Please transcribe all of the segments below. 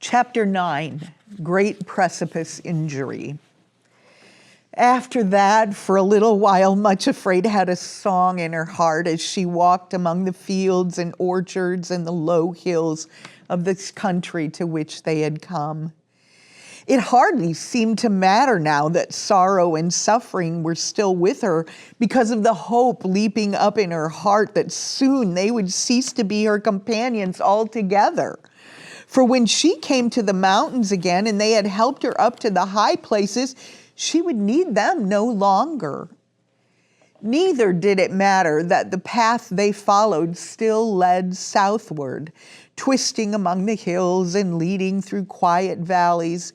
Chapter 9, Great Precipice Injury. After that, for a little while, Much Afraid had a song in her heart as she walked among the fields and orchards and the low hills of this country to which they had come. It hardly seemed to matter now that sorrow and suffering were still with her because of the hope leaping up in her heart that soon they would cease to be her companions altogether. For when she came to the mountains again and they had helped her up to the high places, she would need them no longer. Neither did it matter that the path they followed still led southward, twisting among the hills and leading through quiet valleys,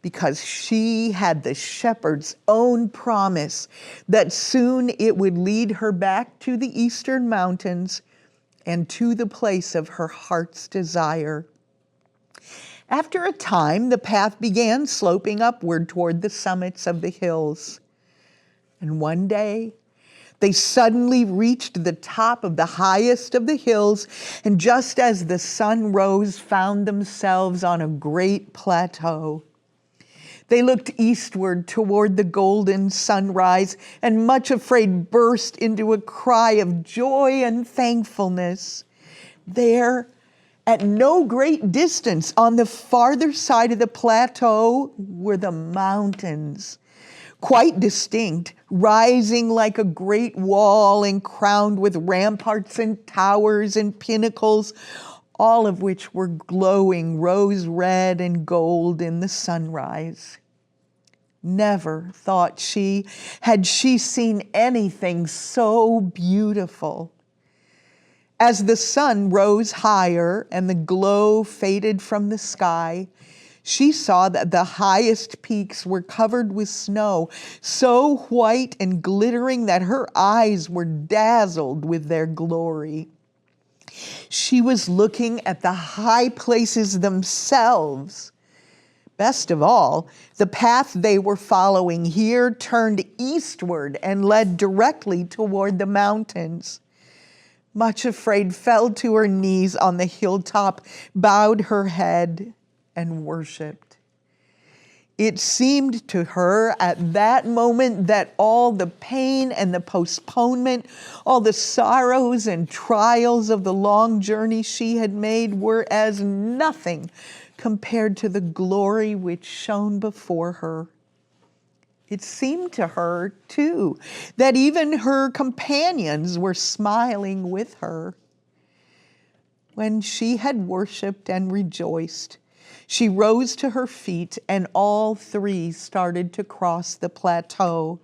because she had the shepherd's own promise that soon it would lead her back to the eastern mountains and to the place of her heart's desire. After a time, the path began sloping upward toward the summits of the hills. And one day, they suddenly reached the top of the highest of the hills, and just as the sun rose, found themselves on a great plateau. They looked eastward toward the golden sunrise, and Much Afraid burst into a cry of joy and thankfulness. There, at no great distance, on the farther side of the plateau, were the mountains, quite distinct, rising like a great wall and crowned with ramparts and towers and pinnacles, all of which were glowing rose red and gold in the sunrise. Never, thought she, had she seen anything so beautiful. As the sun rose higher and the glow faded from the sky, she saw that the highest peaks were covered with snow, so white and glittering that her eyes were dazzled with their glory. She was looking at the high places themselves. Best of all, the path they were following here turned eastward and led directly toward the mountains. Much Afraid fell to her knees on the hilltop, bowed her head, and worshiped. It seemed to her at that moment that all the pain and the postponement, all the sorrows and trials of the long journey she had made were as nothing compared to the glory which shone before her. It seemed to her, too, that even her companions were smiling with her. When she had worshiped and rejoiced, she rose to her feet, and all three started to cross the plateau.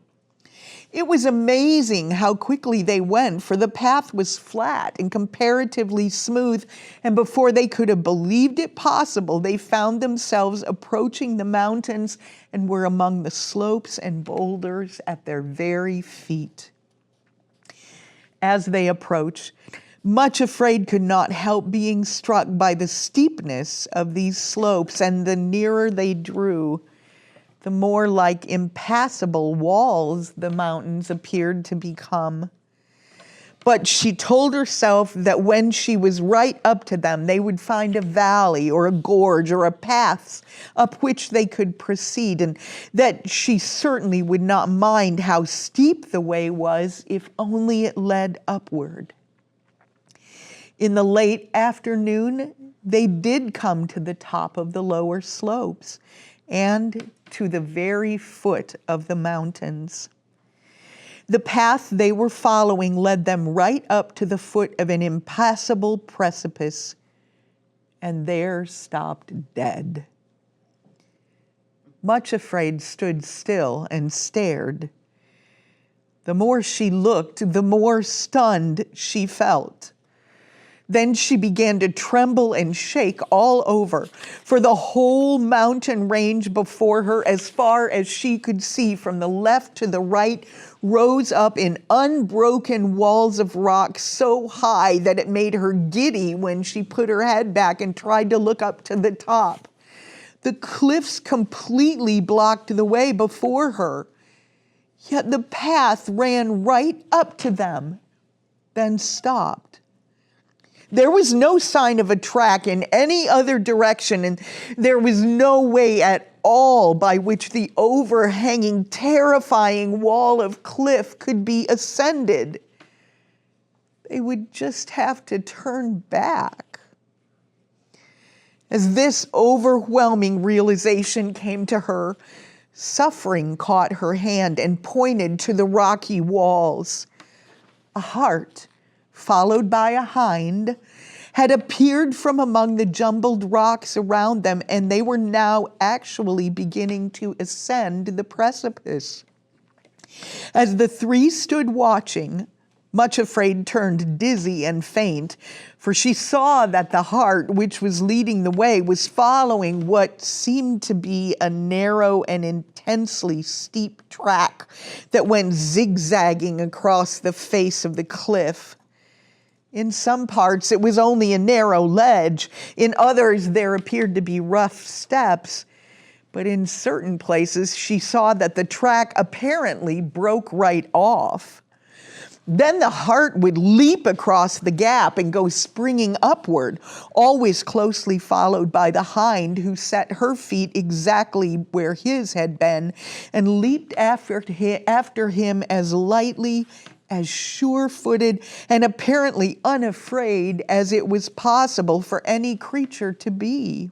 It was amazing how quickly they went, for the path was flat and comparatively smooth, and before they could have believed it possible, they found themselves approaching the mountains and were among the slopes and boulders at their very feet. As they approached, Much Afraid could not help being struck by the steepness of these slopes, and the nearer they drew, the more like impassable walls the mountains appeared to become. But she told herself that when she was right up to them, they would find a valley or a gorge or a path up which they could proceed, and that she certainly would not mind how steep the way was if only it led upward. In the late afternoon, they did come to the top of the lower slopes and to the very foot of the mountains. The path they were following led them right up to the foot of an impassable precipice, and there stopped dead. Much Afraid stood still and stared. The more she looked, the more stunned she felt. Then she began to tremble and shake all over, for the whole mountain range before her, as far as she could see from the left to the right, rose up in unbroken walls of rock so high that it made her giddy when she put her head back and tried to look up to the top. The cliffs completely blocked the way before her, yet the path ran right up to them, then stopped. There was no sign of a track in any other direction, and there was no way at all by which the overhanging, terrifying wall of cliff could be ascended. They would just have to turn back. As this overwhelming realization came to her, suffering caught her hand and pointed to the rocky walls. A heart, followed by a hind, had appeared from among the jumbled rocks around them, and they were now actually beginning to ascend the precipice. As the three stood watching, Much Afraid turned dizzy and faint, for she saw that the hart, which was leading the way, was following what seemed to be a narrow and intensely steep track that went zigzagging across the face of the cliff. In some parts, it was only a narrow ledge. In others, there appeared to be rough steps. But in certain places, she saw that the track apparently broke right off. Then the hart would leap across the gap and go springing upward, always closely followed by the hind, who set her feet exactly where his had been and leaped after him as lightly, as sure-footed, and apparently unafraid as it was possible for any creature to be.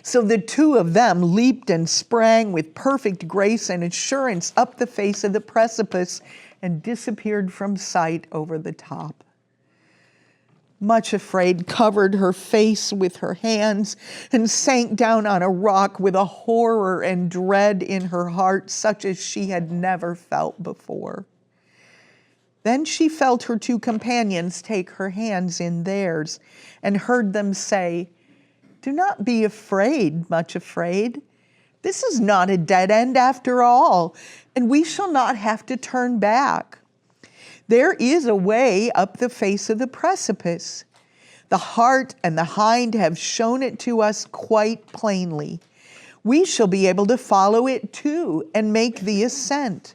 So the two of them leaped and sprang with perfect grace and assurance up the face of the precipice and disappeared from sight over the top. Much Afraid covered her face with her hands and sank down on a rock with a horror and dread in her heart such as she had never felt before. Then she felt her two companions take her hands in theirs and heard them say, "Do not be afraid, Much Afraid. This is not a dead end after all, and we shall not have to turn back. There is a way up the face of the precipice. The hart and the hind have shown it to us quite plainly. We shall be able to follow it too and make the ascent."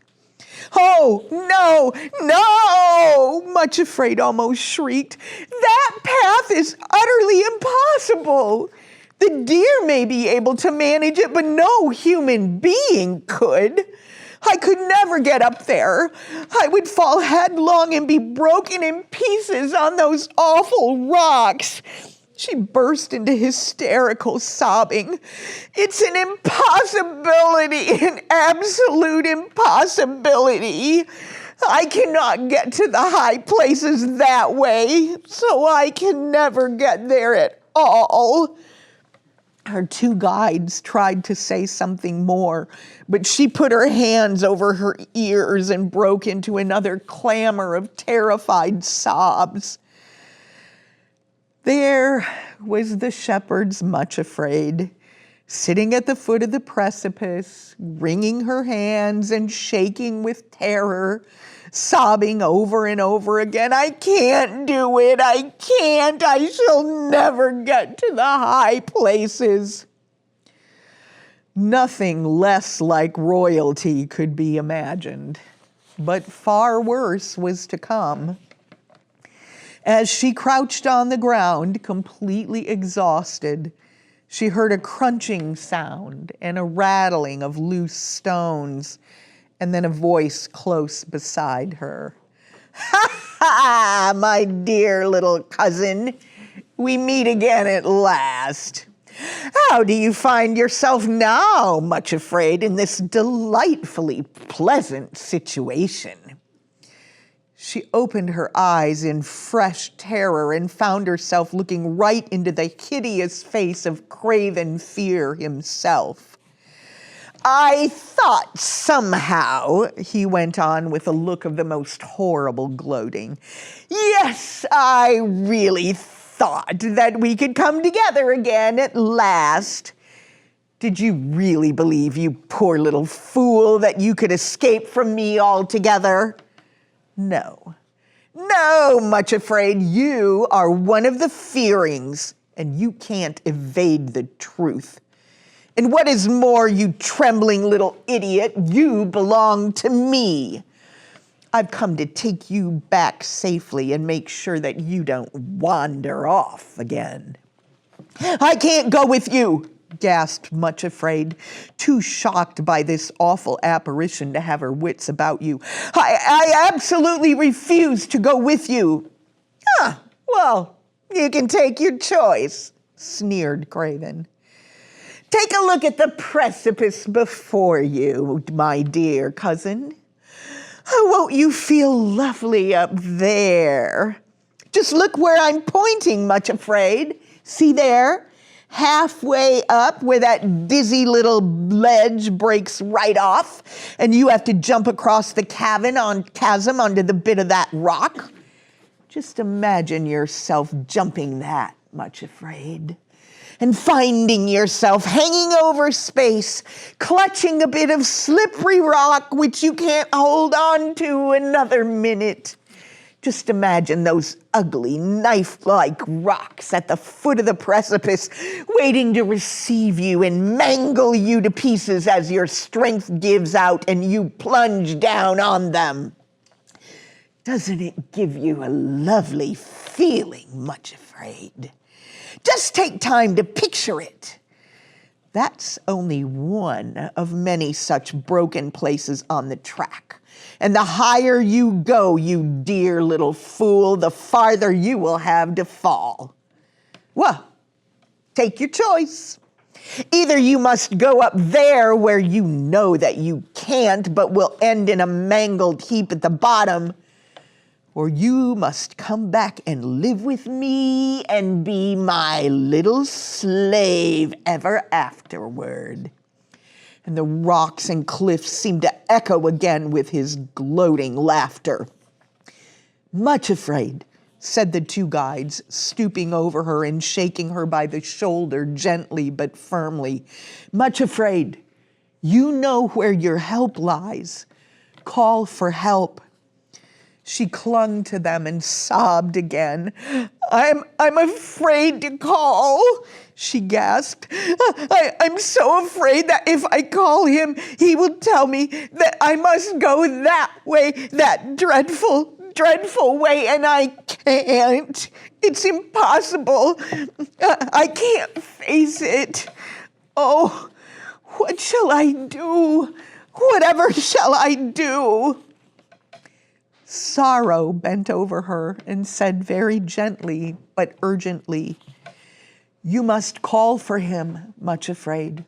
"Oh, no, no!" Much Afraid almost shrieked. "That path is utterly impossible. The deer may be able to manage it, but no human being could. I could never get up there. I would fall headlong and be broken in pieces on those awful rocks." She burst into hysterical sobbing. "It's an impossibility, an absolute impossibility. I cannot get to the high places that way, so I can never get there at all." Her two guides tried to say something more, but she put her hands over her ears and broke into another clamor of terrified sobs. There was the shepherd's Much Afraid, sitting at the foot of the precipice, wringing her hands and shaking with terror, sobbing over and over again, "I can't do it, I can't, I shall never get to the high places." Nothing less like royalty could be imagined, but far worse was to come. As she crouched on the ground, completely exhausted, she heard a crunching sound and a rattling of loose stones, and then a voice close beside her. "Ha ha, my dear little cousin, we meet again at last. How do you find yourself now, Much Afraid, in this delightfully pleasant situation?" She opened her eyes in fresh terror and found herself looking right into the hideous face of Craven Fear himself. "I thought somehow," he went on with a look of the most horrible gloating, "yes, I really thought that we could come together again at last. Did you really believe, you poor little fool, that you could escape from me altogether? No, no, Much Afraid, you are one of the Fearings, and you can't evade the truth. And what is more, you trembling little idiot, you belong to me. I've come to take you back safely and make sure that you don't wander off again. I can't go with you, gasped Much Afraid, too shocked by this awful apparition to have her wits about you. I absolutely refuse to go with you. Ah, well, you can take your choice, sneered Craven. Take a look at the precipice before you, my dear cousin. Won't you feel lovely up there? Just look where I'm pointing, Much Afraid. See there? Halfway up where that dizzy little ledge breaks right off, and you have to jump across the chasm onto the bit of that rock. Just imagine yourself jumping that, Much Afraid, and finding yourself hanging over space, clutching a bit of slippery rock which you can't hold on to another minute. Just imagine those ugly, knife-like rocks at the foot of the precipice, waiting to receive you and mangle you to pieces as your strength gives out and you plunge down on them. Doesn't it give you a lovely feeling, Much Afraid? Just take time to picture it. That's only one of many such broken places on the track. And the higher you go, you dear little fool, the farther you will have to fall. Well, take your choice. Either you must go up there where you know that you can't, but will end in a mangled heap at the bottom, or you must come back and live with me and be my little slave ever afterward. And the rocks and cliffs seemed to echo again with his gloating laughter. Much Afraid, said the two guides, stooping over her and shaking her by the shoulder gently but firmly. Much Afraid, you know where your help lies. Call for help. She clung to them and sobbed again. I'm afraid to call, she gasped. I'm so afraid that if I call him, he will tell me that I must go that way, that dreadful, dreadful way, and I can't. It's impossible. I can't face it. Oh, what shall I do? Whatever shall I do? Sorrow bent over her and said very gently but urgently, you must call for him, Much Afraid.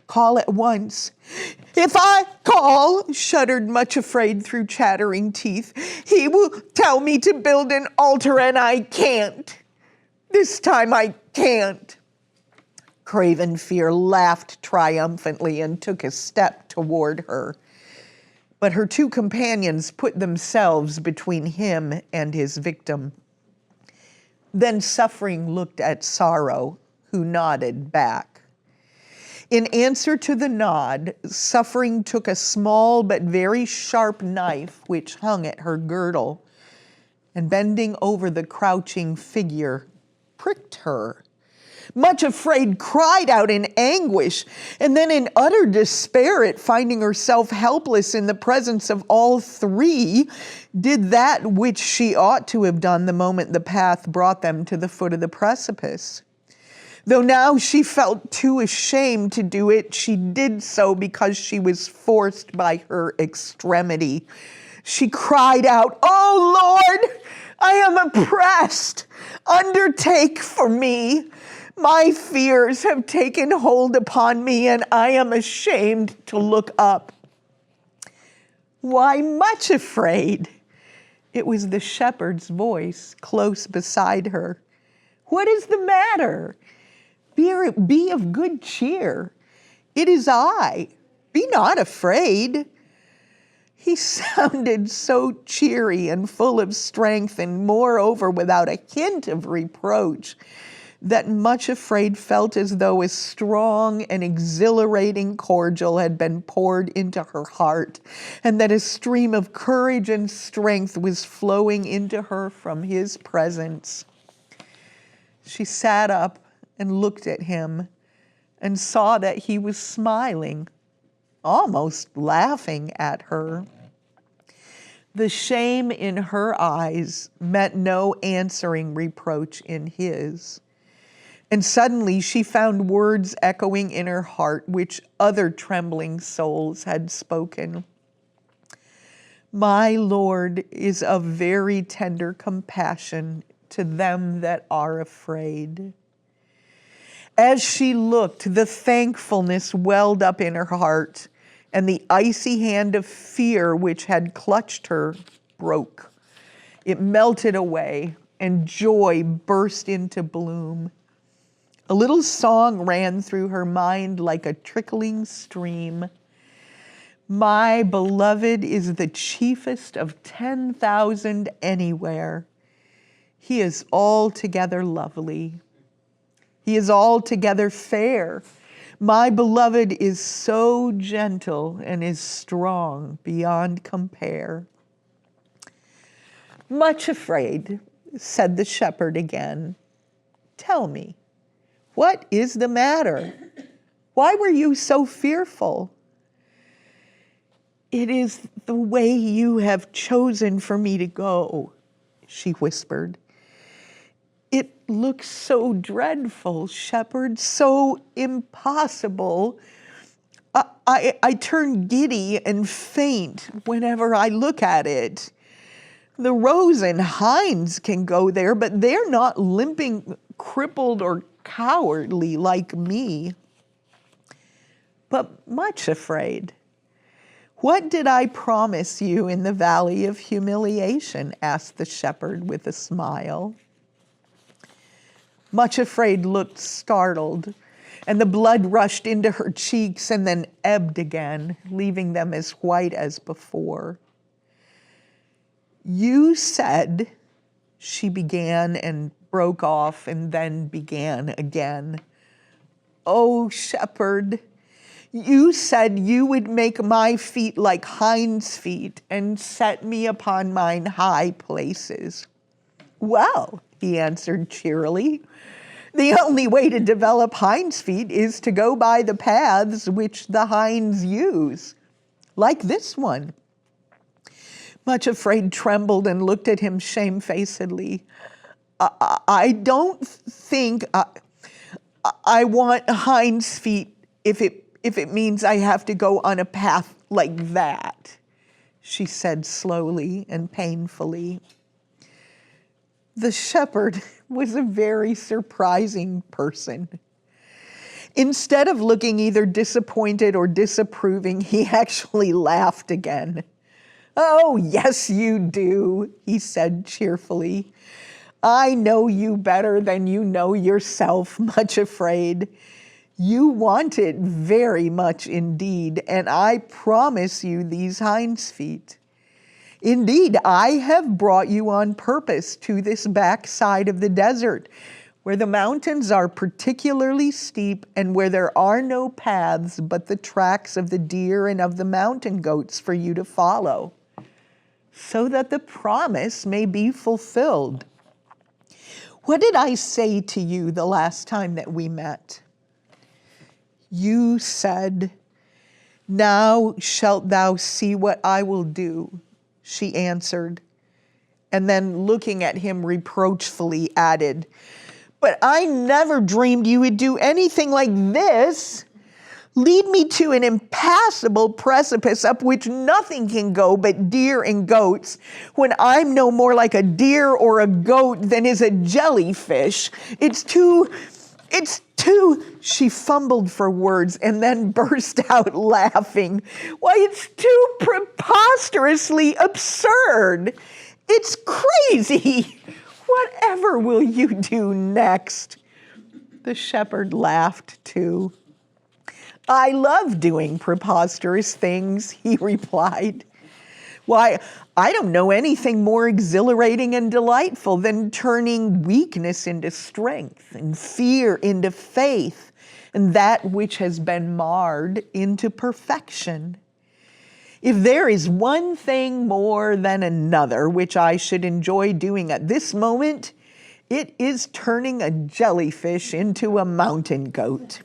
Call at once. If I call, shuddered Much Afraid through chattering teeth, he will tell me to build an altar and I can't. This time I can't. Craven Fear laughed triumphantly and took a step toward her. But her two companions put themselves between him and his victim. Then Suffering looked at Sorrow, who nodded back. In answer to the nod, Suffering took a small but very sharp knife which hung at her girdle, and bending over the crouching figure, pricked her. Much Afraid cried out in anguish, and then in utter despair at finding herself helpless in the presence of all three, did that which she ought to have done the moment the path brought them to the foot of the precipice. Though now she felt too ashamed to do it, she did so because she was forced by her extremity. She cried out, "Oh Lord, I am oppressed. Undertake for me. My fears have taken hold upon me, and I am ashamed to look up." "Why, Much Afraid?" It was the shepherd's voice close beside her. "What is the matter? Be of good cheer. It is I. Be not afraid." He sounded so cheery and full of strength, and moreover without a hint of reproach, that Much Afraid felt as though a strong and exhilarating cordial had been poured into her heart, and that a stream of courage and strength was flowing into her from his presence. She sat up and looked at him and saw that he was smiling, almost laughing at her. The shame in her eyes met no answering reproach in his. And suddenly she found words echoing in her heart which other trembling souls had spoken. My Lord is of very tender compassion to them that are afraid. As she looked, the thankfulness welled up in her heart, and the icy hand of fear which had clutched her broke. It melted away, and joy burst into bloom. A little song ran through her mind like a trickling stream. My beloved is the chiefest of 10,000 anywhere. He is altogether lovely. He is altogether fair. My beloved is so gentle and is strong beyond compare. Much afraid, said the shepherd again. Tell me, what is the matter? Why were you so fearful? It is the way you have chosen for me to go, she whispered. It looks so dreadful, shepherd, so impossible. I turn giddy and faint whenever I look at it. The Rose and Hinds can go there, but they're not limping, crippled, or cowardly like me. But much afraid. What did I promise you in the valley of humiliation? Asked the shepherd with a smile. Much Afraid looked startled, and the blood rushed into her cheeks and then ebbed again, leaving them as white as before. You said, she began and broke off and then began again. Oh, shepherd, you said you would make my feet like hinds' feet and set me upon mine high places. Well, he answered cheerily, the only way to develop hinds' feet is to go by the paths which the hinds use, like this one. Much Afraid trembled and looked at him shamefacedly. I don't think I want hinds' feet if it means I have to go on a path like that, she said slowly and painfully. The shepherd was a very surprising person. Instead of looking either disappointed or disapproving, he actually laughed again. Oh, yes, you do, he said cheerfully. I know you better than you know yourself, Much Afraid. You want it very much indeed, and I promise you these hinds' feet. Indeed, I have brought you on purpose to this backside of the desert, where the mountains are particularly steep and where there are no paths but the tracks of the deer and of the mountain goats for you to follow, so that the promise may be fulfilled. What did I say to you the last time that we met? You said, now shalt thou see what I will do, she answered, and then looking at him reproachfully added, but I never dreamed you would do anything like this. Lead me to an impassable precipice up which nothing can go but deer and goats, when I'm no more like a deer or a goat than is a jellyfish. It's too, she fumbled for words and then burst out laughing. Why, it's too preposterously absurd. It's crazy. Whatever will you do next? The shepherd laughed too. I love doing preposterous things, he replied. Why, I don't know anything more exhilarating and delightful than turning weakness into strength and fear into faith and that which has been marred into perfection. If there is one thing more than another which I should enjoy doing at this moment, it is turning a jellyfish into a mountain goat.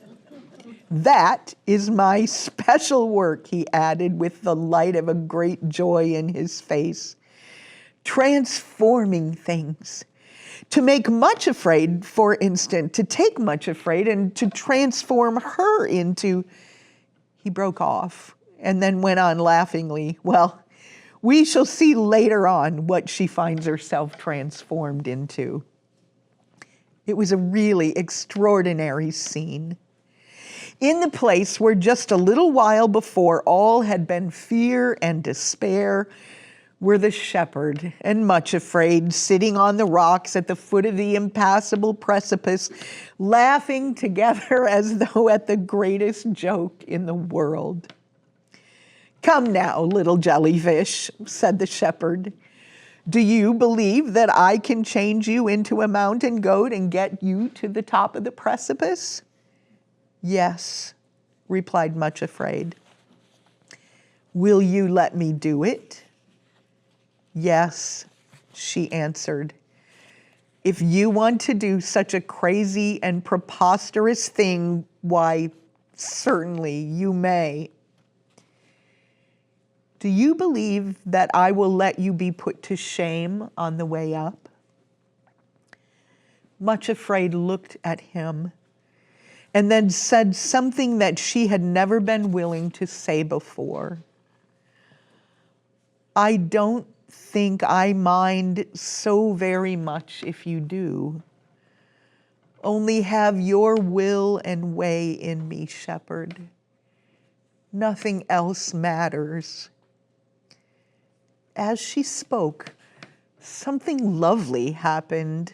That is my special work, he added with the light of a great joy in his face. transforming things. To make much afraid, for instance, to take much afraid and to transform her into, he broke off and then went on laughingly, well, we shall see later on what she finds herself transformed into. It was a really extraordinary scene. In the place where just a little while before all had been fear and despair, were the shepherd and much afraid, sitting on the rocks at the foot of the impassable precipice, laughing together as though at the greatest joke in the world. Come now, little jellyfish, said the shepherd. Do you believe that I can change you into a mountain goat and get you to the top of the precipice? Yes, replied Much Afraid. Will you let me do it? Yes, she answered. If you want to do such a crazy and preposterous thing, why, certainly you may. Do you believe that I will let you be put to shame on the way up? Much Afraid looked at him and then said something that she had never been willing to say before. I don't think I mind so very much if you do. Only have your will and way in me, shepherd. Nothing else matters. As she spoke, something lovely happened.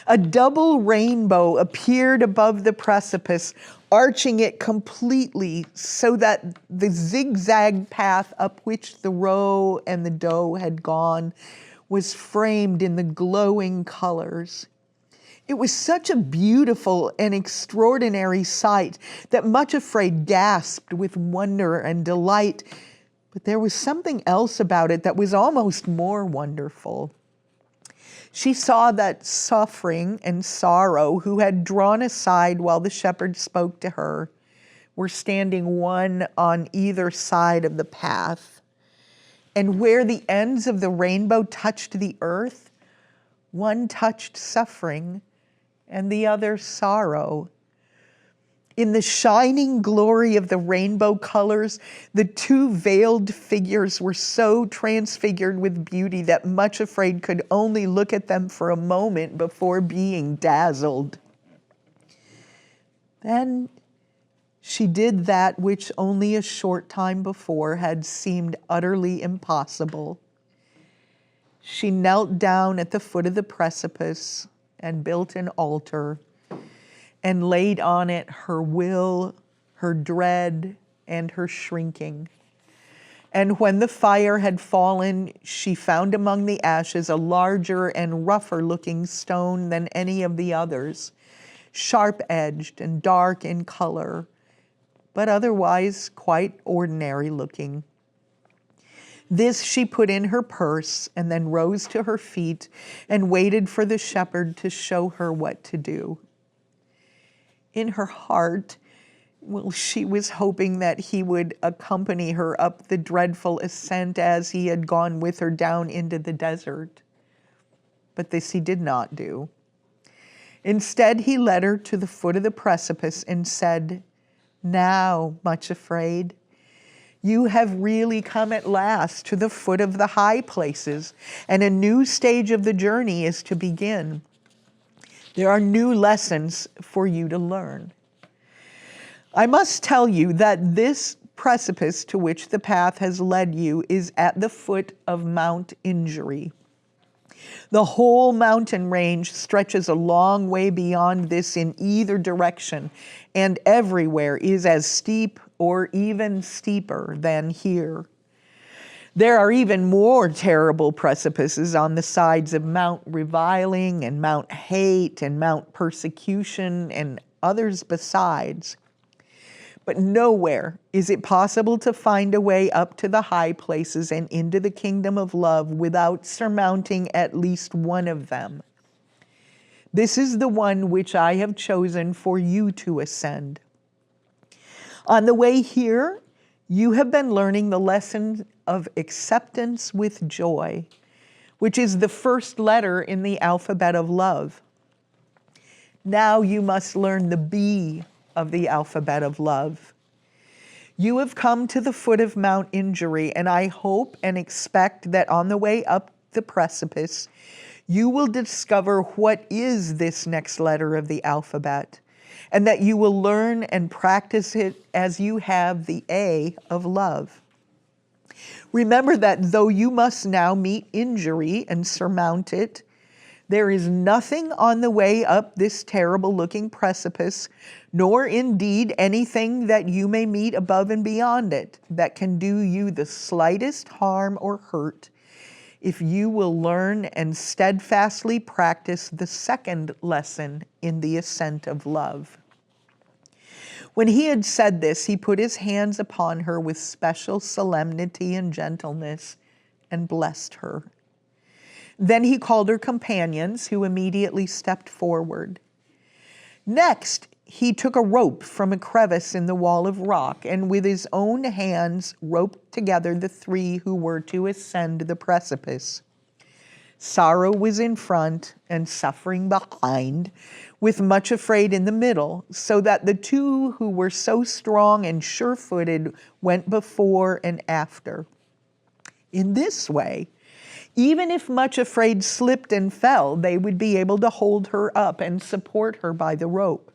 A double rainbow appeared above the precipice, arching it completely so that the zigzag path up which the roe and the doe had gone was framed in the glowing colors. It was such a beautiful and extraordinary sight that Much Afraid gasped with wonder and delight, but there was something else about it that was almost more wonderful. She saw that Suffering and Sorrow, who had drawn aside while the shepherd spoke to her, were standing one on either side of the path. And where the ends of the rainbow touched the earth, one touched Suffering and the other Sorrow. In the shining glory of the rainbow colors, the two veiled figures were so transfigured with beauty that Much Afraid could only look at them for a moment before being dazzled. Then she did that which only a short time before had seemed utterly impossible. She knelt down at the foot of the precipice and built an altar and laid on it her will, her dread, and her shrinking. And when the fire had fallen, she found among the ashes a larger and rougher-looking stone than any of the others, sharp-edged and dark in color, but otherwise quite ordinary-looking. This she put in her purse and then rose to her feet and waited for the shepherd to show her what to do. In her heart, she was hoping that he would accompany her up the dreadful ascent as he had gone with her down into the desert. But this he did not do. Instead, he led her to the foot of the precipice and said, "Now, Much Afraid, you have really come at last to the foot of the high places, and a new stage of the journey is to begin. There are new lessons for you to learn. I must tell you that this precipice to which the path has led you is at the foot of Mount Injury. The whole mountain range stretches a long way beyond this in either direction, and everywhere is as steep or even steeper than here. There are even more terrible precipices on the sides of Mount Reviling and Mount Hate and Mount Persecution and others besides. But nowhere is it possible to find a way up to the high places and into the kingdom of love without surmounting at least one of them. This is the one which I have chosen for you to ascend. On the way here, you have been learning the lesson of acceptance with joy, which is the first letter in the alphabet of love. Now you must learn the B of the alphabet of love. You have come to the foot of Mount Injury, and I hope and expect that on the way up the precipice, you will discover what is this next letter of the alphabet, and that you will learn and practice it as you have the A of love. Remember that though you must now meet injury and surmount it, there is nothing on the way up this terrible-looking precipice, nor indeed anything that you may meet above and beyond it, that can do you the slightest harm or hurt, if you will learn and steadfastly practice the second lesson in the ascent of love. When he had said this, he put his hands upon her with special solemnity and gentleness and blessed her. Then he called her companions, who immediately stepped forward. Next, he took a rope from a crevice in the wall of rock, and with his own hands roped together the three who were to ascend the precipice. Sorrow was in front and Suffering behind, with Much Afraid in the middle, so that the two who were so strong and sure-footed went before and after. In this way, even if Much Afraid slipped and fell, they would be able to hold her up and support her by the rope.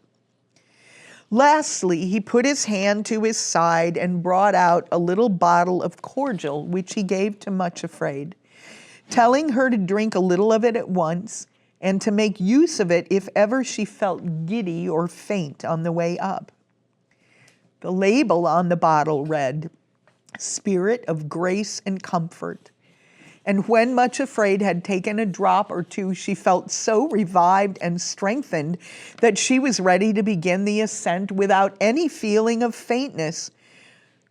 Lastly, he put his hand to his side and brought out a little bottle of cordial, which he gave to Much Afraid, telling her to drink a little of it at once and to make use of it if ever she felt giddy or faint on the way up. The label on the bottle read, "Spirit of Grace and Comfort." And when Much Afraid had taken a drop or two, she felt so revived and strengthened that she was ready to begin the ascent without any feeling of faintness,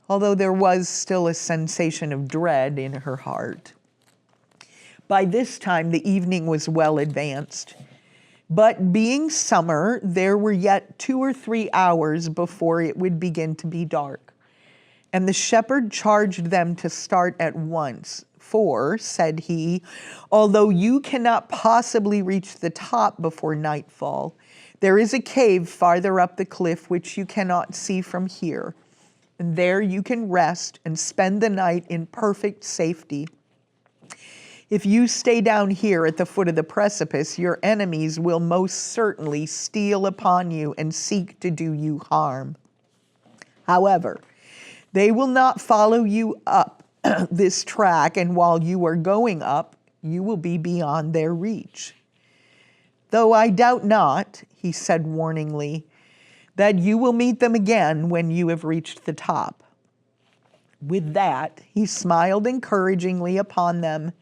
although there was still a sensation of dread in her heart. By this time, the evening was well advanced. But being summer, there were yet 2 or 3 hours before it would begin to be dark. And the shepherd charged them to start at once. "For," said he, "although you cannot possibly reach the top before nightfall, there is a cave farther up the cliff which you cannot see from here. And there you can rest and spend the night in perfect safety. If you stay down here at the foot of the precipice, your enemies will most certainly steal upon you and seek to do you harm. However, they will not follow you up this track, and while you are going up, you will be beyond their reach. Though I doubt not," he said warningly, "that you will meet them again when you have reached the top." With that, he smiled encouragingly upon them,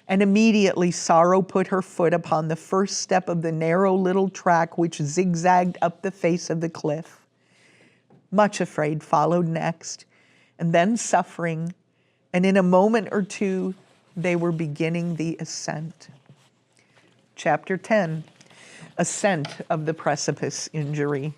and immediately Sorrow put her foot upon the first step of the narrow little track which zigzagged up the face of the cliff. Much Afraid followed next, and then Suffering, and in a moment or two, they were beginning the ascent. Chapter 10, Ascent of the Precipice Injury.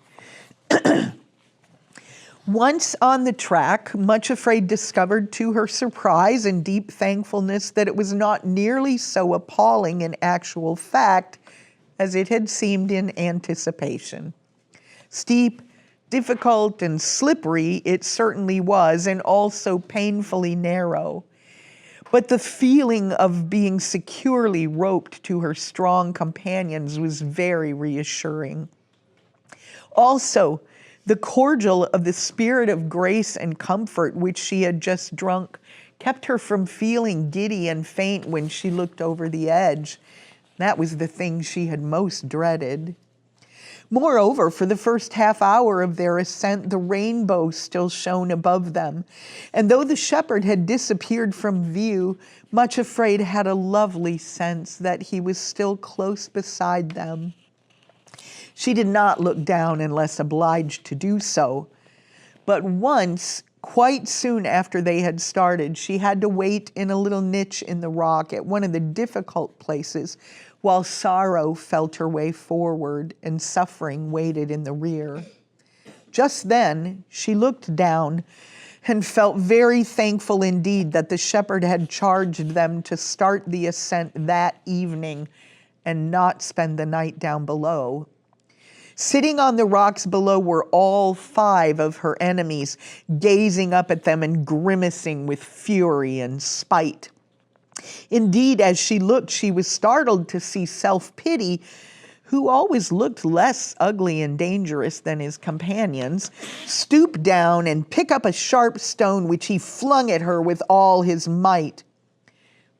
Once on the track, Much Afraid discovered to her surprise and deep thankfulness that it was not nearly so appalling in actual fact as it had seemed in anticipation. Steep, difficult and slippery it certainly was, and also painfully narrow. But the feeling of being securely roped to her strong companions was very reassuring. Also, the cordial of the Spirit of Grace and Comfort which she had just drunk kept her from feeling giddy and faint when she looked over the edge. That was the thing she had most dreaded. Moreover, for the first half hour of their ascent, the rainbow still shone above them, and though the shepherd had disappeared from view, Much Afraid had a lovely sense that he was still close beside them. She did not look down unless obliged to do so, but once, quite soon after they had started, she had to wait in a little niche in the rock at one of the difficult places, while Sorrow felt her way forward and Suffering waited in the rear. Just then, she looked down and felt very thankful indeed that the shepherd had charged them to start the ascent that evening and not spend the night down below. Sitting on the rocks below were all 5 of her enemies, gazing up at them and grimacing with fury and spite. Indeed, as she looked, she was startled to see Self-Pity, who always looked less ugly and dangerous than his companions, stoop down and pick up a sharp stone which he flung at her with all his might.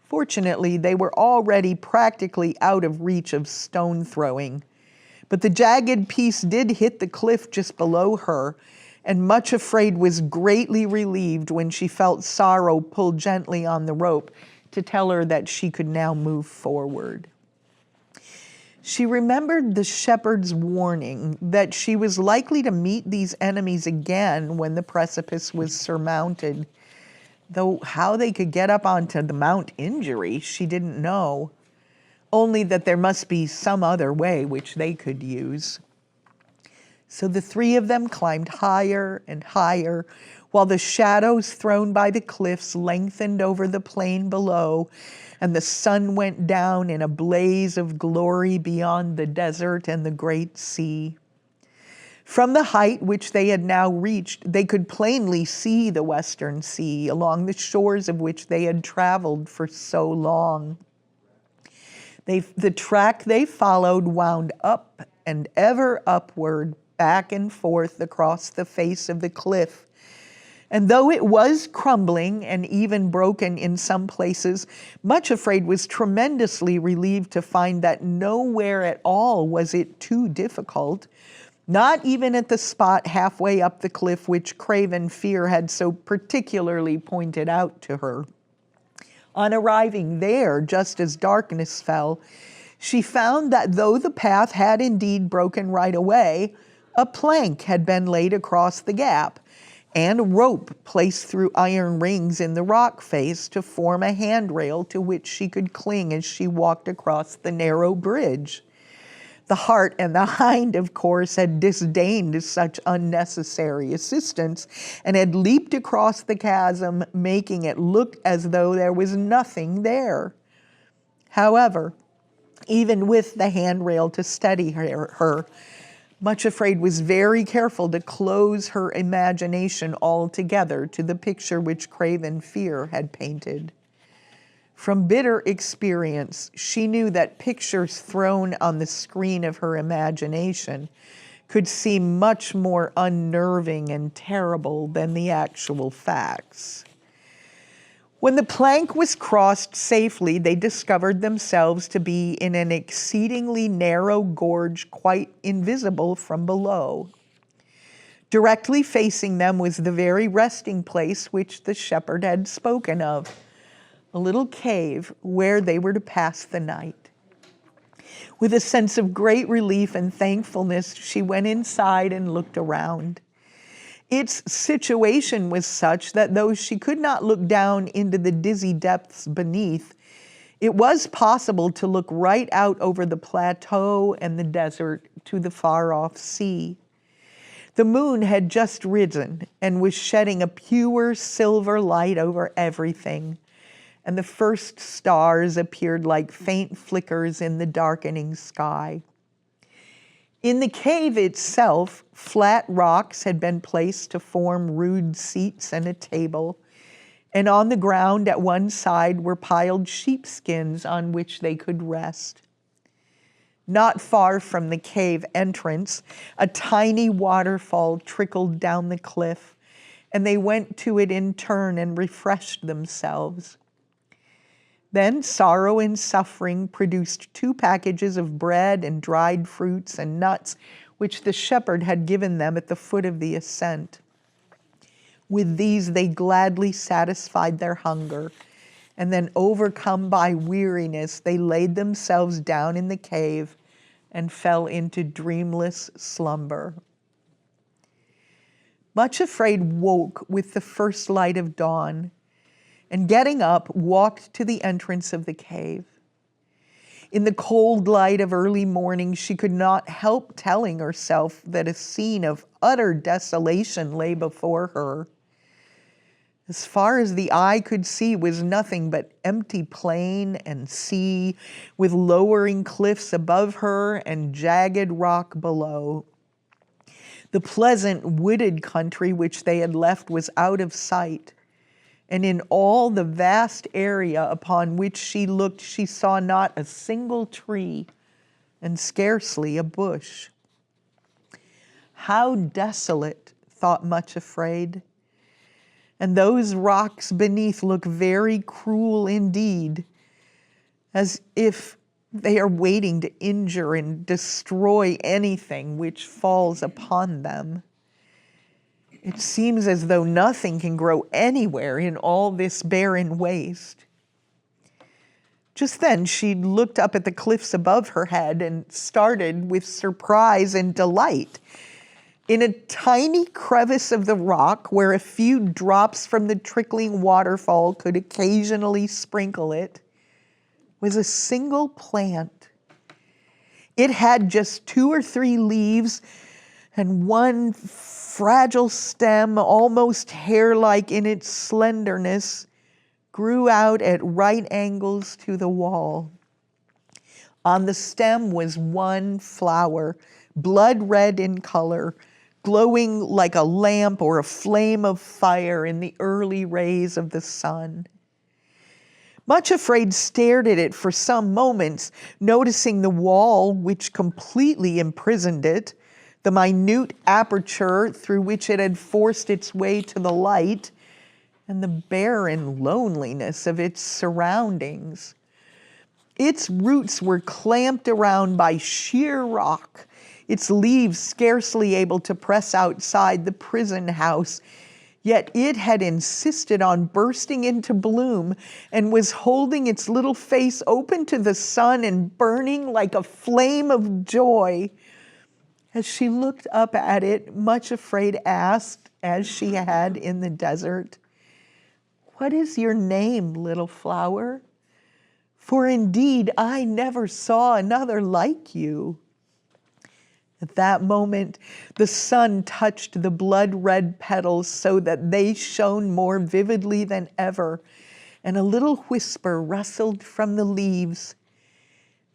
Fortunately, they were already practically out of reach of stone throwing, but the jagged piece did hit the cliff just below her, and Much Afraid was greatly relieved when she felt Sorrow pull gently on the rope to tell her that she could now move forward. She remembered the shepherd's warning that she was likely to meet these enemies again when the precipice was surmounted, though how they could get up onto the Mount Injury she didn't know, only that there must be some other way which they could use. So the 3 of them climbed higher and higher, while the shadows thrown by the cliffs lengthened over the plain below, and the sun went down in a blaze of glory beyond the desert and the great sea. From the height which they had now reached, they could plainly see the western sea, along the shores of which they had traveled for so long. The track they followed wound up and ever upward, back and forth across the face of the cliff. And though it was crumbling and even broken in some places, Much Afraid was tremendously relieved to find that nowhere at all was it too difficult, not even at the spot halfway up the cliff which Craven Fear had so particularly pointed out to her. On arriving there, just as darkness fell, she found that though the path had indeed broken right away, a plank had been laid across the gap, and rope placed through iron rings in the rock face to form a handrail to which she could cling as she walked across the narrow bridge. The Hart and the Hind, of course, had disdained such unnecessary assistance and had leaped across the chasm, making it look as though there was nothing there. However, even with the handrail to steady her, Much Afraid was very careful to close her imagination altogether to the picture which Craven Fear had painted. From bitter experience, she knew that pictures thrown on the screen of her imagination could seem much more unnerving and terrible than the actual facts. When the plank was crossed safely, they discovered themselves to be in an exceedingly narrow gorge, quite invisible from below. Directly facing them was the very resting place which the shepherd had spoken of, a little cave where they were to pass the night. With a sense of great relief and thankfulness, she went inside and looked around. Its situation was such that though she could not look down into the dizzy depths beneath, it was possible to look right out over the plateau and the desert to the far-off sea. The moon had just risen and was shedding a pure silver light over everything, and the first stars appeared like faint flickers in the darkening sky. In the cave itself, flat rocks had been placed to form rude seats and a table, and on the ground at one side were piled sheepskins on which they could rest. Not far from the cave entrance, a tiny waterfall trickled down the cliff, and they went to it in turn and refreshed themselves. Then Sorrow and Suffering produced 2 packages of bread and dried fruits and nuts, which the shepherd had given them at the foot of the ascent. With these they gladly satisfied their hunger, and then, overcome by weariness, they laid themselves down in the cave and fell into dreamless slumber. Much Afraid woke with the first light of dawn, and getting up, walked to the entrance of the cave. In the cold light of early morning, she could not help telling herself that a scene of utter desolation lay before her. As far as the eye could see was nothing but empty plain and sea, with lowering cliffs above her and jagged rock below. The pleasant wooded country which they had left was out of sight, and in all the vast area upon which she looked, she saw not a single tree and scarcely a bush. How desolate, thought Much Afraid. And those rocks beneath look very cruel indeed, as if they are waiting to injure and destroy anything which falls upon them. It seems as though nothing can grow anywhere in all this barren waste. Just then she looked up at the cliffs above her head and started with surprise and delight. In a tiny crevice of the rock, where a few drops from the trickling waterfall could occasionally sprinkle it, was a single plant. It had just 2 or 3 leaves, and one fragile stem, almost hair-like in its slenderness, grew out at right angles to the wall. On the stem was one flower, blood red in color, glowing like a lamp or a flame of fire in the early rays of the sun. Much Afraid stared at it for some moments, noticing the wall which completely imprisoned it, the minute aperture through which it had forced its way to the light, and the barren loneliness of its surroundings. Its roots were clamped around by sheer rock, its leaves scarcely able to press outside the prison house, yet it had insisted on bursting into bloom and was holding its little face open to the sun and burning like a flame of joy. As she looked up at it, Much Afraid asked, as she had in the desert, "What is your name, little flower? For indeed I never saw another like you." At that moment, the sun touched the blood-red petals so that they shone more vividly than ever, and a little whisper rustled from the leaves.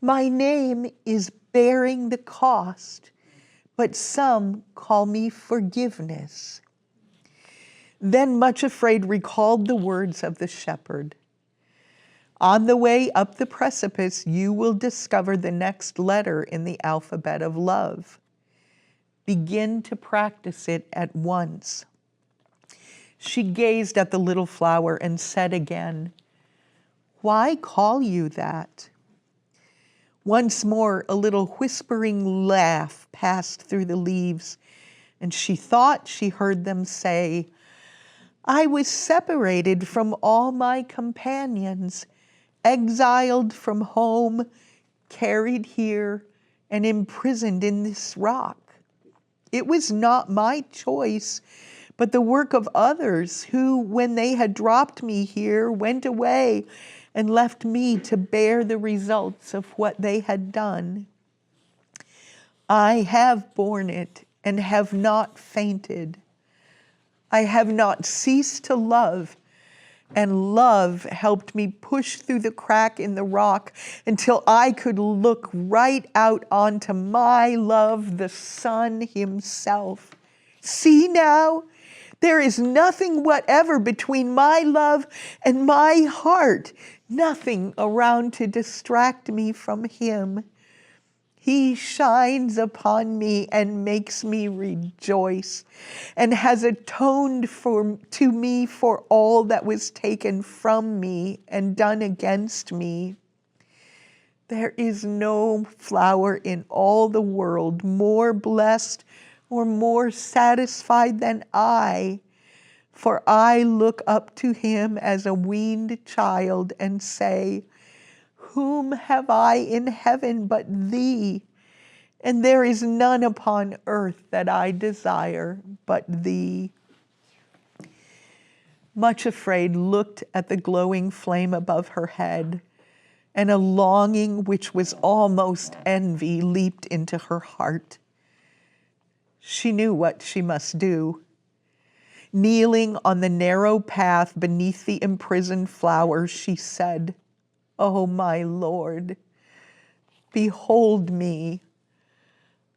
"My name is Bearing the Cost, but some call me Forgiveness." Then Much Afraid recalled the words of the shepherd. On the way up the precipice, you will discover the next letter in the alphabet of love. Begin to practice it at once. She gazed at the little flower and said again, "Why call you that?" Once more, a little whispering laugh passed through the leaves, and she thought she heard them say, "I was separated from all my companions, exiled from home, carried here, and imprisoned in this rock. It was not my choice, but the work of others who, when they had dropped me here, went away and left me to bear the results of what they had done. I have borne it and have not fainted. I have not ceased to love, and love helped me push through the crack in the rock until I could look right out onto my love, the sun himself. See now, there is nothing whatever between my love and my heart, nothing around to distract me from him. He shines upon me and makes me rejoice, and has atoned to me for all that was taken from me and done against me. There is no flower in all the world more blessed or more satisfied than I, for I look up to him as a weaned child and say, whom have I in heaven but thee? And there is none upon earth that I desire but thee. Much Afraid looked at the glowing flame above her head, and a longing which was almost envy leaped into her heart. She knew what she must do. Kneeling on the narrow path beneath the imprisoned flowers, she said, "Oh, my Lord, behold me.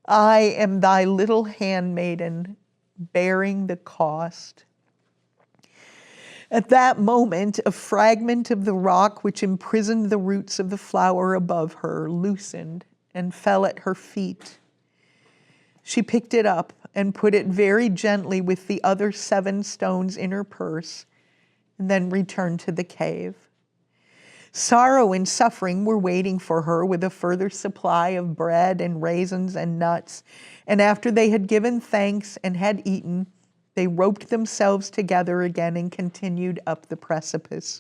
I am thy little handmaiden, bearing the cost." At that moment, a fragment of the rock which imprisoned the roots of the flower above her loosened and fell at her feet. She picked it up and put it very gently with the other 7 stones in her purse, and then returned to the cave. Sorrow and Suffering were waiting for her with a further supply of bread and raisins and nuts, and after they had given thanks and had eaten, they roped themselves together again and continued up the precipice.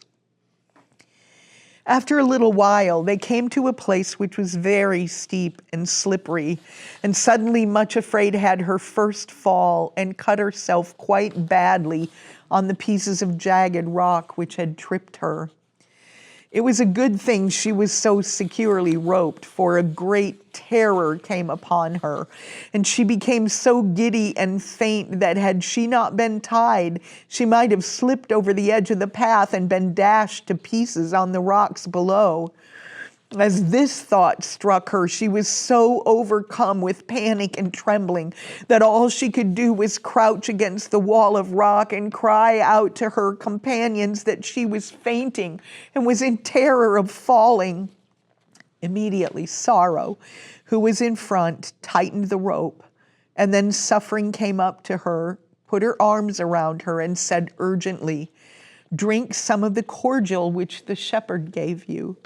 After a little while, they came to a place which was very steep and slippery, and suddenly Much Afraid had her first fall and cut herself quite badly on the pieces of jagged rock which had tripped her. It was a good thing she was so securely roped, for a great terror came upon her, and she became so giddy and faint that had she not been tied, she might have slipped over the edge of the path and been dashed to pieces on the rocks below. As this thought struck her, she was so overcome with panic and trembling that all she could do was crouch against the wall of rock and cry out to her companions that she was fainting and was in terror of falling. Immediately, Sorrow, who was in front, tightened the rope, and then Suffering came up to her, put her arms around her, and said urgently, "Drink some of the cordial which the shepherd gave you."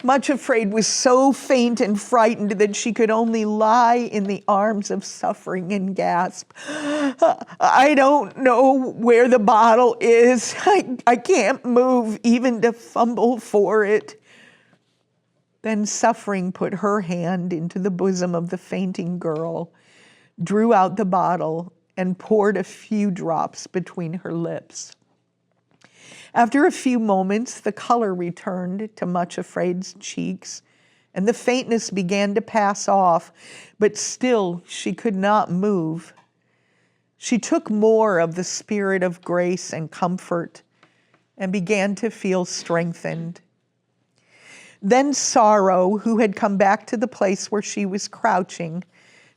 Much Afraid was so faint and frightened that she could only lie in the arms of Suffering and gasp, "I don't know where the bottle is. I can't move even to fumble for it." Then Suffering put her hand into the bosom of the fainting girl, drew out the bottle, and poured a few drops between her lips. After a few moments, the color returned to Much Afraid's cheeks, and the faintness began to pass off, but still she could not move. She took more of the spirit of grace and comfort and began to feel strengthened. Then Sorrow, who had come back to the place where she was crouching,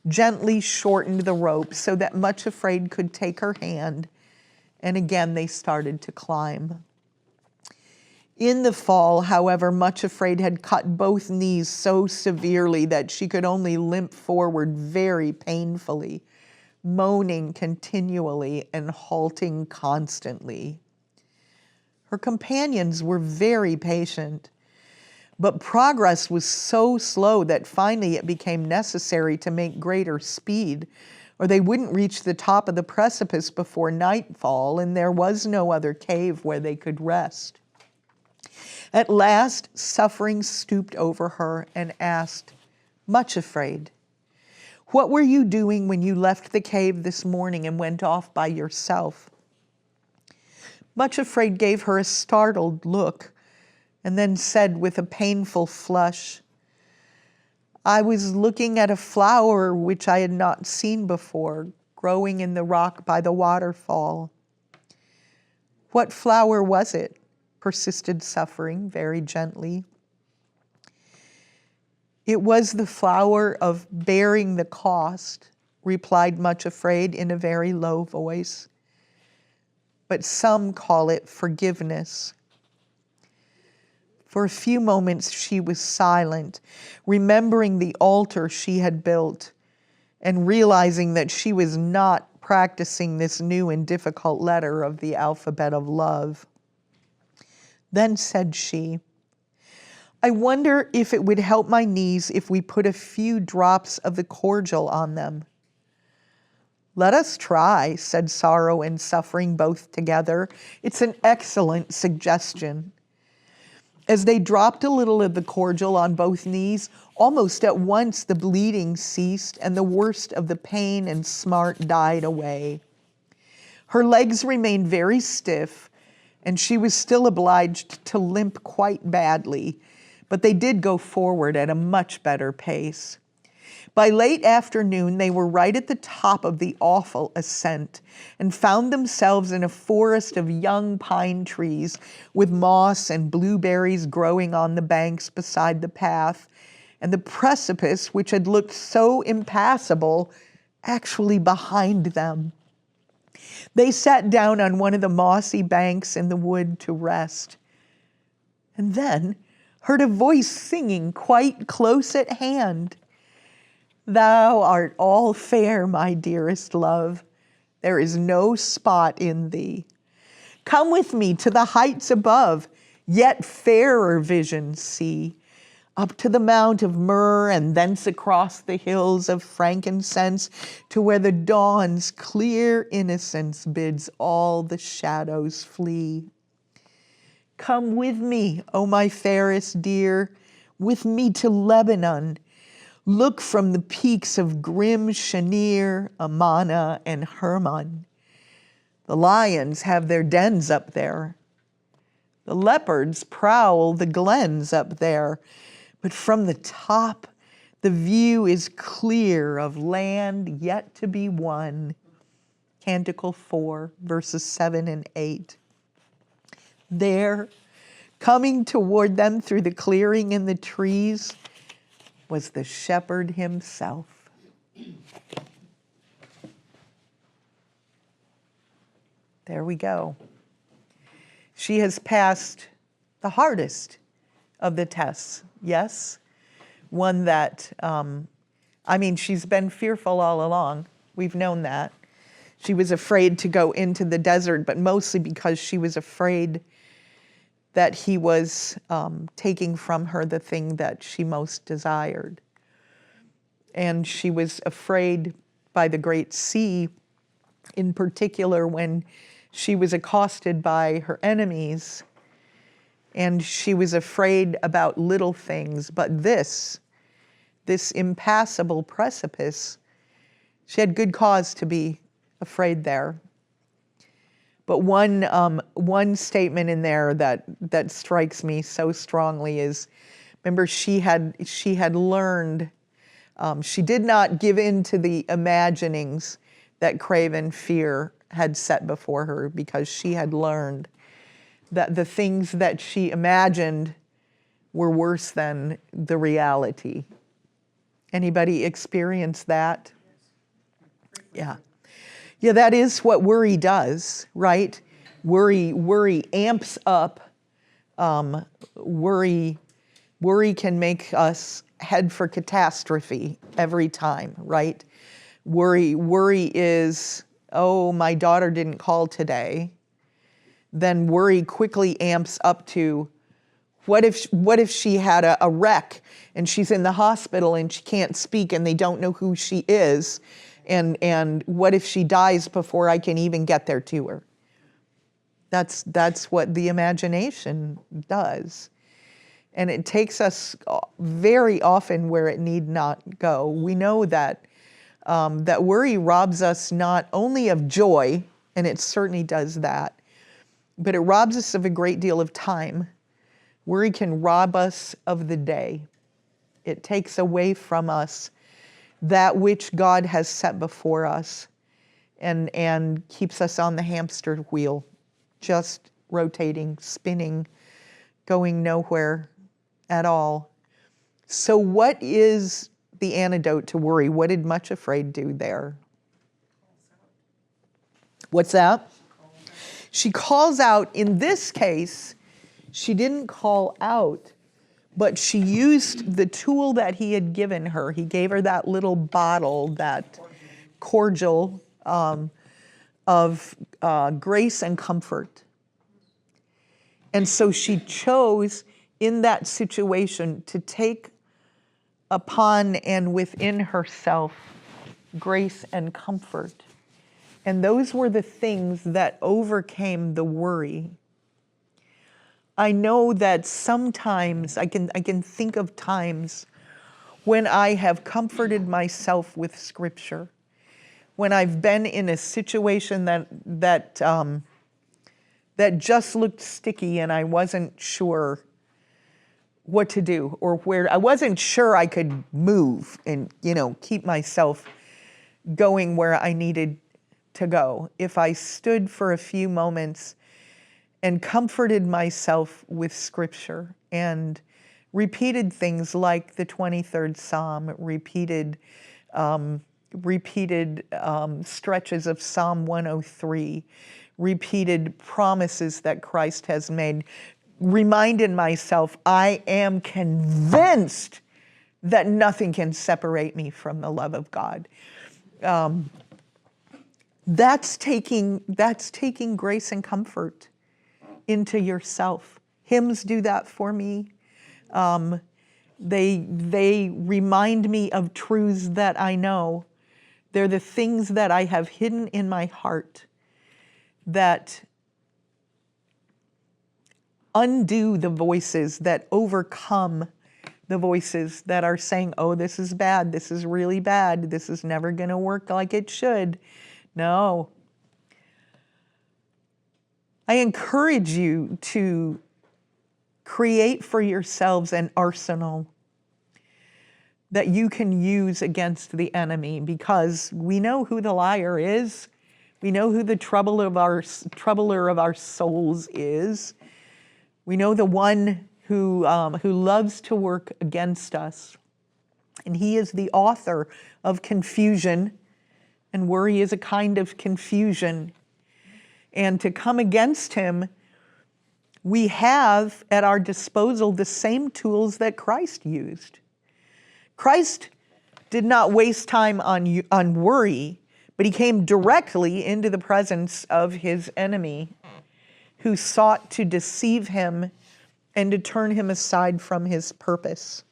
gently shortened the rope so that Much Afraid could take her hand, and again they started to climb. In the fall, however, Much Afraid had cut both knees so severely that she could only limp forward very painfully, moaning continually and halting constantly. Her companions were very patient, but progress was so slow that finally it became necessary to make greater speed, or they wouldn't reach the top of the precipice before nightfall, and there was no other cave where they could rest. At last, Suffering stooped over her and asked, "Much Afraid, what were you doing when you left the cave this morning and went off by yourself?" Much Afraid gave her a startled look and then said with a painful flush, "I was looking at a flower which I had not seen before, growing in the rock by the waterfall." "What flower was it?" persisted Suffering very gently. "It was the flower of bearing the cost," replied Much Afraid in a very low voice, "but some call it forgiveness." For a few moments she was silent, remembering the altar she had built and realizing that she was not practicing this new and difficult letter of the alphabet of love. Then said she, "I wonder if it would help my knees if we put a few drops of the cordial on them." "Let us try," said Sorrow and Suffering both together. "It's an excellent suggestion." As they dropped a little of the cordial on both knees, almost at once the bleeding ceased and the worst of the pain and smart died away. Her legs remained very stiff, and she was still obliged to limp quite badly, but they did go forward at a much better pace. By late afternoon, they were right at the top of the awful ascent and found themselves in a forest of young pine trees with moss and blueberries growing on the banks beside the path, and the precipice, which had looked so impassable, actually behind them. They sat down on one of the mossy banks in the wood to rest, and then heard a voice singing quite close at hand. Thou art all fair, my dearest love. There is no spot in thee. Come with me to the heights above, yet fairer visions see. Up to the mount of myrrh, and thence across the hills of frankincense, to where the dawn's clear innocence bids all the shadows flee. Come with me, O my fairest dear, with me to Lebanon. Look from the peaks of grim Shanir, Amana, and Hermon. The lions have their dens up there. The leopards prowl the glens up there. But from the top, the view is clear of land yet to be won. Canticle 4, verses 7 and 8. There, coming toward them through the clearing in the trees, was the shepherd himself. There we go. She has passed the hardest of the tests, yes? One that, she's been fearful all along. We've known that. She was afraid to go into the desert, but mostly because she was afraid that he was taking from her the thing that she most desired. And she was afraid by the great sea, in particular when she was accosted by her enemies, and she was afraid about little things. But this impassable precipice, she had good cause to be afraid there. But one statement in there that strikes me so strongly is, remember, she had learned, she did not give in to the imaginings that craven fear had set before her, because she had learned that the things that she imagined were worse than the reality. Anybody experience that? Yeah. Yeah, that is what worry does, right? Worry amps up. Worry can make us head for catastrophe every time, right? Worry is, oh, my daughter didn't call today. Then worry quickly amps up to, what if she had a wreck and she's in the hospital and she can't speak and they don't know who she is? And what if she dies before I can even get there to her? That's what the imagination does. And it takes us very often where it need not go. We know that that worry robs us not only of joy, and it certainly does that, but it robs us of a great deal of time. Worry can rob us of the day. It takes away from us that which God has set before us, and keeps us on the hamster wheel, just rotating, spinning, going nowhere at all. So what is the antidote to worry? What did Much Afraid do there? What's that? She calls out. In this case, she didn't call out, but she used the tool that he had given her. He gave her that little bottle, that cordial of grace and comfort. And so she chose in that situation to take upon and within herself grace and comfort. And those were the things that overcame the worry. I know that sometimes I can think of times when I have comforted myself with Scripture, when I've been in a situation that just looked sticky and I wasn't sure what to do or where. I wasn't sure I could move and, keep myself going where I needed to go. If I stood for a few moments and comforted myself with scripture and repeated things like the 23rd Psalm, repeated stretches of Psalm 103, repeated promises that Christ has made, reminded myself, I am convinced that nothing can separate me from the love of God. That's taking grace and comfort into yourself. Hymns do that for me. They remind me of truths that I know. They're the things that I have hidden in my heart that undo the voices, that overcome the voices that are saying, oh, this is bad, this is really bad, this is never going to work like it should. No. I encourage you to create for yourselves an arsenal that you can use against the enemy, because we know who the liar is. We know who the troubler of our souls is. We know the one who loves to work against us. And he is the author of confusion, and worry is a kind of confusion. And to come against him, we have at our disposal the same tools that Christ used. Christ did not waste time on worry, but he came directly into the presence of his enemy, who sought to deceive him and to turn him aside from his purpose.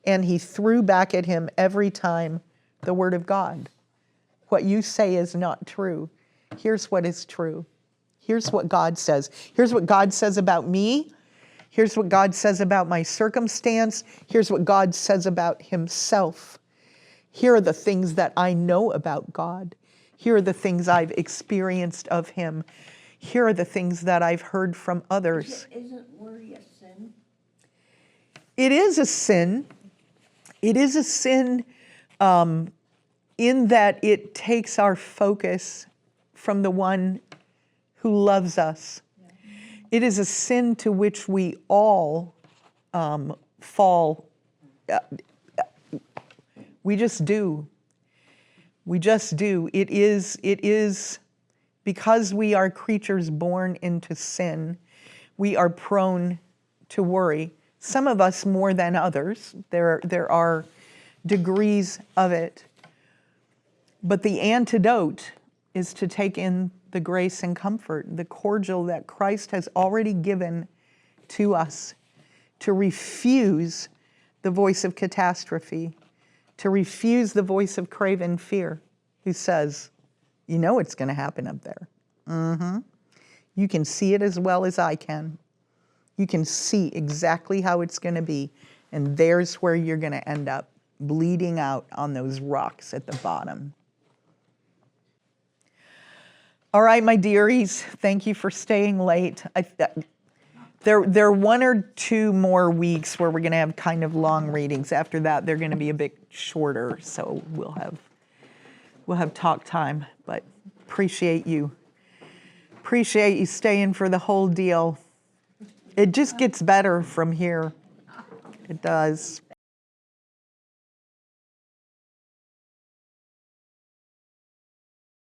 And he threw back at him every time the word of God. What you say is not true. Here's what is true. Here's what God says. Here's what God says about me. Here's what God says about my circumstance. Here's what God says about himself. Here are the things that I know about God. Here are the things I've experienced of him. Here are the things that I've heard from others. Isn't worry a sin? It is a sin. It is a sin in that it takes our focus from the one who loves us. Yeah. It is a sin to which we all fall. We just do. We just do. It is because we are creatures born into sin, we are prone to worry. Some of us more than others. There are degrees of it. But the antidote is to take in the grace and comfort, the cordial that Christ has already given to us, to refuse the voice of catastrophe, to refuse the voice of craven fear, who says, you know it's going to happen up there. Mm-hmm. You can see it as well as I can. You can see exactly how it's going to be, and there's where you're going to end up, bleeding out on those rocks at the bottom. All right, my dearies, thank you for staying late. There are 1 or 2 more weeks where we're going to have kind of long readings. After that, they're going to be a bit shorter, so we'll have talk time. But appreciate you staying for the whole deal. It just gets better from here. It does.